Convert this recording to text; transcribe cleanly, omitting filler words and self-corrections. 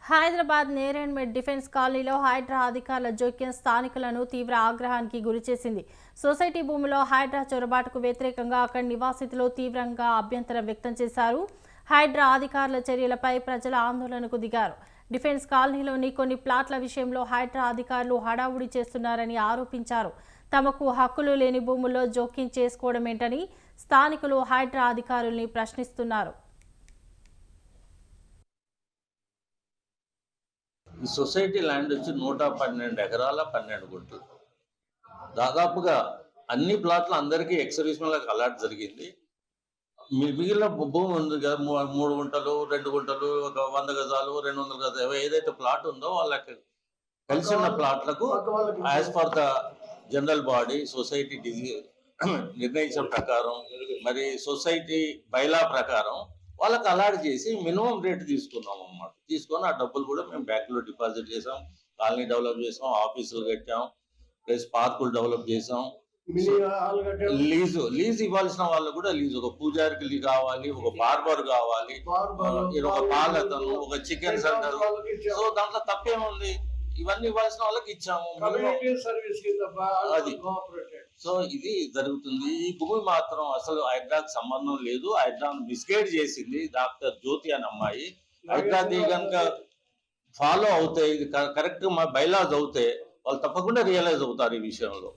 Hyderabad Neredmet defence కాలనీలో హైడ్రా అధికారుల జోక్యం స్థానికులను తీవ్ర ఆగ్రహానికి గురిచేసింది. సొసైటీ భూమిలో హైడ్రా చొరబాటుకు వ్యతిరేకంగా అక్కడి నివాసితులు తీవ్రంగా అభ్యంతరం వ్యక్తం చేశారు. హైడ్రా అధికారుల చర్యలపై ప్రజలు ఆందోళనకు దిగారు. డిఫెన్స్ కాలనీలోని కొన్ని ప్లాట్ల విషయంలో హైడ్రా అధికారులు హడావుడి చేస్తున్నారని ఆరోపించారు. తమకు హక్కులు లేని భూముల్లో జోక్యం చేసుకోవడమేంటని స్థానికులు హైడ్రా అధికారుల్ని ప్రశ్నిస్తున్నారు. ఈ సొసైటీ ల్యాండ్ వచ్చి 112 ఎకరాల 12 గుంటలు. దాదాపుగా అన్ని ప్లాట్లు అందరికీ ఎక్స్-సర్వీస్మెన్లకు అలాట్ జరిగింది. మిగిలిన భూమి ఉంది కదా, 3 గుంటలు 2 గుంటలు, ఒక 100 గజాలు 200 గజాలు ఏదైతే ప్లాట్ ఉందో వాళ్ళకి కలిసి ఉన్న ప్లాట్లకు as per the general body society నిర్ణయించిన ప్రకారం, మరి సొసైటీ బైలా ప్రకారం వాళ్ళకి అలాట్ చేసి మినిమం రేట్ తీసుకున్నాం అన్నమాట. తీసుకొని ఆ డబ్బులు కూడా మేము బ్యాంకులో డిపాజిట్ చేసాం, కాలనీ డెవలప్ చేసాం, ఆఫీసులు కట్టాం, ప్లస్ పార్కులు డెవలప్ చేసాం. లీజ్ ఇవ్వాల్సిన వాళ్ళు కూడా లీజ్, ఒక పూజారికి కావాలి, ఒక బార్బర్ కావాలి, ఒక పాలతను, ఒక చికెన్ సెంటర్. సో దాంట్లో తప్పేముంది, ఇవన్నీ ఇవ్వాల్సిన వాళ్ళకి ఇచ్చాము. అది సో ఇది జరుగుతుంది. ఈ భూమి మాత్రం అసలు హైడ్రాకి సంబంధం లేదు. హైడ్రాను మిస్గైడ్ చేసింది డాక్టర్ జ్యోతి అని అమ్మాయి. హైడ్రాది కనుక ఫాలో అవుతాయి, కరెక్ట్ మా బైలాస్ అవుతాయి, వాళ్ళు తప్పకుండా రియలైజ్ అవుతారు ఈ విషయంలో.